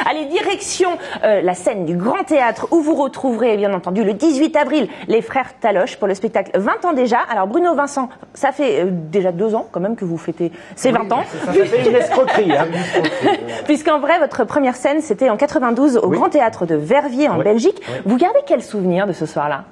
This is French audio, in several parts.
Allez, direction la scène du Grand Théâtre où vous retrouverez bien entendu le 18 avril les frères Taloche pour le spectacle 20 ans déjà. Alors Bruno Vincent, ça fait déjà 2 ans quand même que vous fêtez ces 20 ans. Ça fait une escroquerie. Hein. Puisqu'en vrai, votre première scène c'était en 92 au Grand Théâtre de Verviers en Belgique. Vous gardez quel souvenir de ce soir-là?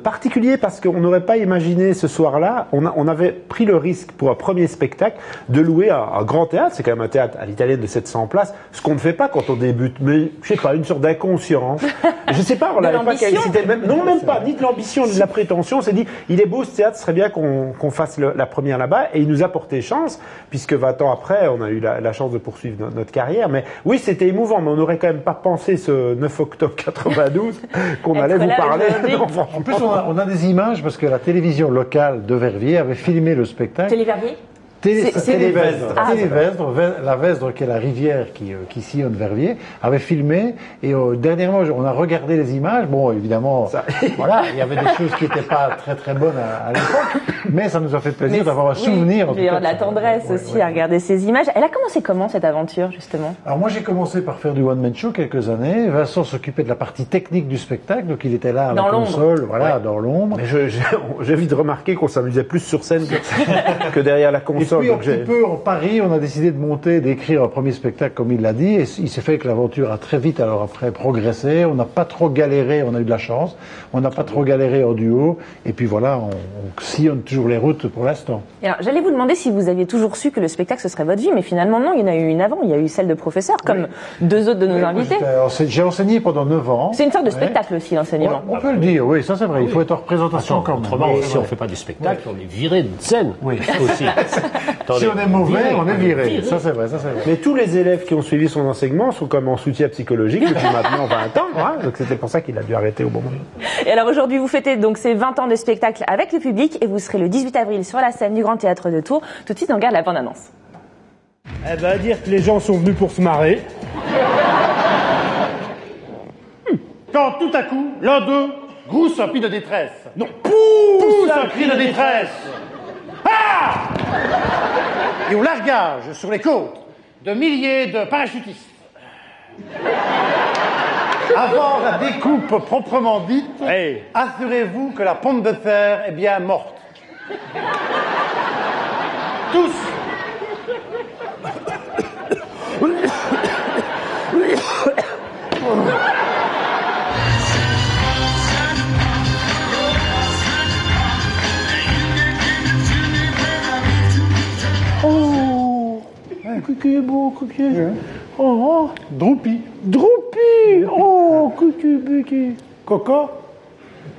Particulier parce qu'on n'aurait pas imaginé ce soir-là, on avait pris le risque pour un premier spectacle de louer un grand théâtre, c'est quand même un théâtre à l'italienne de 700 places, ce qu'on ne fait pas quand on débute, mais je sais pas, une sorte d'inconscience. Je sais pas, on n'avait pas c'était même pas, ni de l'ambition ni de la prétention, on s'est dit, il est beau ce théâtre, ce serait bien qu'on fasse la première là-bas, et il nous a porté chance, puisque 20 ans après, on a eu la chance de poursuivre notre carrière, mais oui, c'était émouvant, mais on n'aurait quand même pas pensé ce 9 octobre 92 qu'on allait vous parler. En plus, on a des images parce que la télévision locale de Verviers avait filmé le spectacle. Téléverviers ? Télévesdre, la Vesdre qui est la rivière qui sillonne Verviers, avait filmé et dernièrement on a regardé les images. Bon, évidemment, voilà, il y avait des choses qui n'étaient pas très très bonnes à l'époque, mais ça nous a fait plaisir d'avoir un souvenir. Il y a de la tendresse aussi à regarder ces images. Elle a commencé comment cette aventure justement? Alors moi j'ai commencé par faire du one man show quelques années. Vincent s'occupait de la partie technique du spectacle, donc il était là à la console, voilà, dans l'ombre. Mais j'ai vite remarqué qu'on s'amusait plus sur scène que derrière la console. Et puis un petit peu en Paris, on a décidé de monter, d'écrire un premier spectacle comme il l'a dit, et il s'est fait que l'aventure a très vite alors après progressé, on n'a pas trop galéré, on a eu de la chance, on n'a pas trop galéré en duo, et puis voilà, on sillonne toujours les routes pour l'instant. Alors j'allais vous demander si vous aviez toujours su que le spectacle ce serait votre vie, mais finalement non, il y en a eu une avant, il y a eu celle de professeur, comme 2 autres de nos invités. J'ai enseigné pendant 9 ans. C'est une sorte de spectacle aussi, l'enseignement. On peut le dire, oui, ça c'est vrai, il faut être en représentation quand même. Autrement, si on ne fait pas du spectacle, on est viré de scène aussi. Si on est mauvais, on est viré. Ça c'est vrai, ça c'est vrai. Mais tous les élèves qui ont suivi son enseignement sont comme en soutien psychologique depuis maintenant 20 ans. Hein, donc c'était pour ça qu'il a dû arrêter au bon moment. Et alors aujourd'hui, vous fêtez donc ces 20 ans de spectacle avec le public et vous serez le 18 avril sur la scène du Grand Théâtre de Tours. Tout de suite, on regarde la bande-annonce. Elle va dire que les gens sont venus pour se marrer. Quand tout à coup, l'un d'eux grousse un cri de détresse. Non, pousse un cri de détresse. Ah! Et au largage sur les côtes de milliers de parachutistes. Avant la découpe proprement dite, assurez-vous que la pomme de terre est bien morte. Tous. Coucou, beau, coucou. Oh, Droupi. Droupi. Oh, coucou, béki. Coco.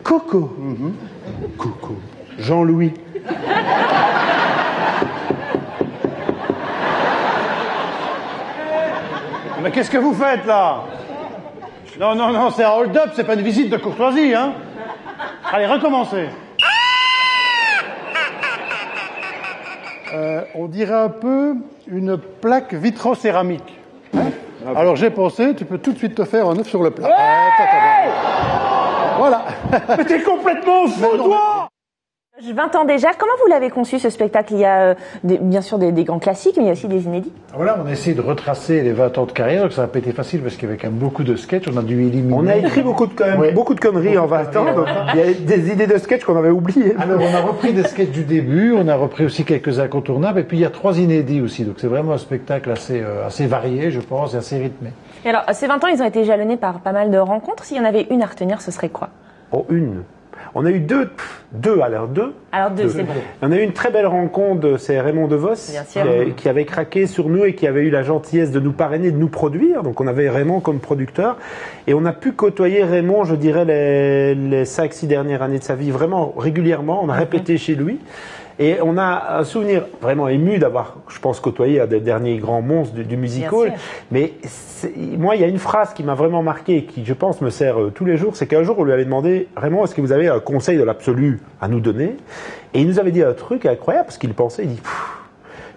Coco. Coco. Jean-Louis. Mais qu'est-ce que vous faites là? Non, c'est un hold-up, c'est pas une visite de courtoisie, hein. Allez, recommencez. On dirait un peu une plaque vitrocéramique. Hein? Alors j'ai pensé, tu peux tout de suite te faire un œuf sur le plat. Voilà. Mais t'es complètement fou, toi! 20 ans déjà, comment vous l'avez conçu ce spectacle? Il y a bien sûr des grands classiques, mais il y a aussi des inédits. Voilà, on a essayé de retracer les 20 ans de carrière, donc ça n'a pas été facile parce qu'il y avait quand même beaucoup de sketchs, on a dû éliminer. On a écrit beaucoup de conneries en 20 ans, donc il y a des idées de sketchs qu'on avait oubliées. Alors on a repris des sketchs du début, on a repris aussi quelques incontournables, et puis il y a 3 inédits aussi, donc c'est vraiment un spectacle assez varié, je pense, et assez rythmé. Et alors, ces 20 ans, ils ont été jalonnés par pas mal de rencontres. S'il y en avait une à retenir, ce serait quoi? Oh, une. On a eu deux. Alors deux, c'est bon. On a eu une très belle rencontre, c'est Raymond DeVos qui avait craqué sur nous et qui avait eu la gentillesse de nous parrainer, de nous produire. Donc on avait Raymond comme producteur et on a pu côtoyer Raymond, je dirais, les 5-6 dernières années de sa vie vraiment régulièrement. On a répété chez lui. Et on a un souvenir vraiment ému d'avoir, je pense, côtoyé un des derniers grands monstres du music hall. Mais moi, il y a une phrase qui m'a vraiment marqué et qui, je pense, me sert tous les jours. C'est qu'un jour, on lui avait demandé, Raymond, est-ce que vous avez un conseil de l'absolu à nous donner? Et il nous avait dit un truc incroyable parce qu'il pensait, il dit,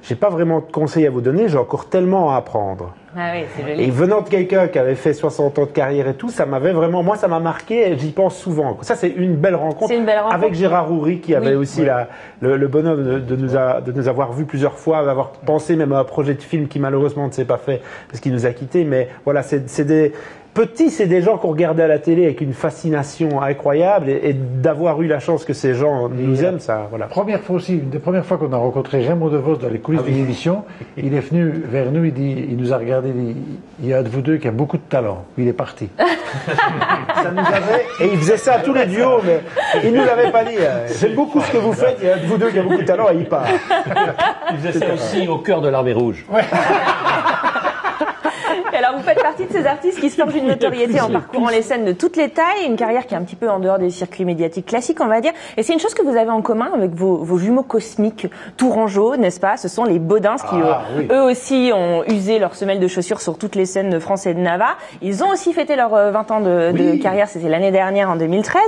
j'ai pas vraiment de conseils à vous donner, j'ai encore tellement à apprendre. Ah oui, c'est joli. Et venant de quelqu'un qui avait fait 60 ans de carrière et tout, ça m'avait vraiment, moi ça m'a marqué et j'y pense souvent. Ça c'est une belle rencontre, avec Gérard Houry qui avait aussi le bonheur de nous avoir vus plusieurs fois, d'avoir pensé même à un projet de film qui malheureusement ne s'est pas fait parce qu'il nous a quittés. Mais voilà, c'est des petits, c'est des gens qu'on regardait à la télé avec une fascination incroyable et d'avoir eu la chance que ces gens nous aiment, ça, voilà. Première fois aussi, une des premières fois qu'on a rencontré Raymond DeVos dans les coulisses de l'émission, il est venu vers nous, il nous a regardé, il y a un de vous deux qui a beaucoup de talent. Il est parti. Ça nous avait, et il faisait ça à tous les duos, mais il nous l'avait pas dit. J'aime beaucoup ce que vous faites, il y a un de vous deux qui a beaucoup de talent et il part. Il faisait ça aussi au cœur de l'armée rouge. Ouais. Alors vous faites partie de ces artistes qui se forgent une notoriété en parcourant les scènes de toutes les tailles, une carrière qui est un petit peu en dehors des circuits médiatiques classiques, on va dire. Et c'est une chose que vous avez en commun avec vos jumeaux cosmiques tourangeaux, n'est-ce pas? Ce sont les Baudins qui, eux aussi, ont usé leurs semelles de chaussures sur toutes les scènes de France et de Navarre. Ils ont aussi fêté leurs 20 ans de carrière, c'était l'année dernière, en 2013.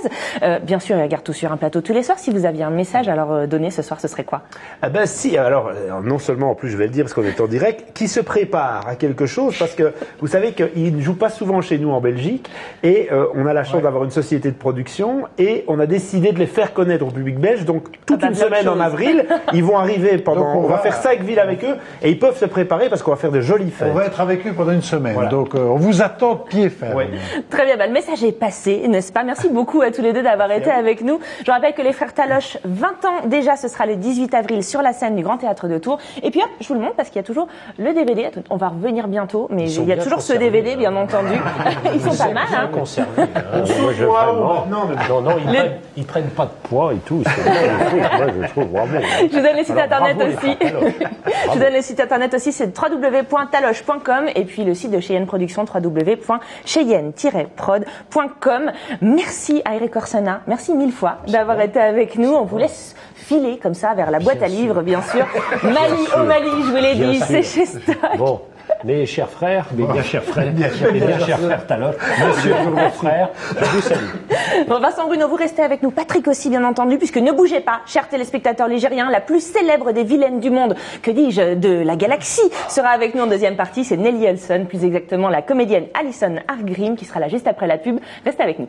Bien sûr, ils regardent tout sur un plateau tous les soirs. Si vous aviez un message à leur donner ce soir, ce serait quoi? Ah ben si, alors non seulement, en plus je vais le dire parce qu'on est en direct, qui se prépare à quelque chose, parce que vous savez qu'ils ne jouent pas souvent chez nous en Belgique et on a la chance d'avoir une société de production et on a décidé de les faire connaître au public belge. Donc toute une semaine en avril, ils vont arriver pendant. On va faire 5 villes avec eux et ils peuvent se préparer parce qu'on va faire de jolies fêtes. On va être avec eux pendant une semaine. Voilà. Donc on vous attend de pied ferme. Ouais. Très bien, le message est passé, n'est-ce pas? Merci beaucoup à tous les deux d'avoir été avec nous. Je rappelle que les frères Taloche, 20 ans déjà, ce sera le 18 avril sur la scène du Grand Théâtre de Tours. Et puis hop, je vous le montre parce qu'il y a toujours le DVD. On va revenir bientôt, mais il y a toujours ce DVD, bien entendu. Ils sont pas mal, hein. Conservés. Moi, ils prennent pas de poids et tout. Moi, je trouve vraiment. Je vous donne le site internet aussi. Je vous donne le site internet aussi, c'est www.taloche.com et puis le site de Cheyenne Productions, www.cheyenne-prod.com. Merci à Eric Orsena. Merci 1000 fois d'avoir été avec nous. On vous laisse filer comme ça vers la boîte à livres, bien sûr. Mali au Mali, je vous l'ai dit, c'est chez Stock. Bon. Mes chers frères, mes bien chers frères, mes bien chers frères Taloche, monsieur mon frère, je vous salue. Bon, Vincent Bruno, vous restez avec nous. Patrick aussi, bien entendu, puisque ne bougez pas, chers téléspectateurs ligériens, la plus célèbre des vilaines du monde, que dis-je, de la galaxie, sera avec nous en deuxième partie. C'est Nelly Olson, plus exactement la comédienne Alison Argrim, qui sera là juste après la pub. Restez avec nous.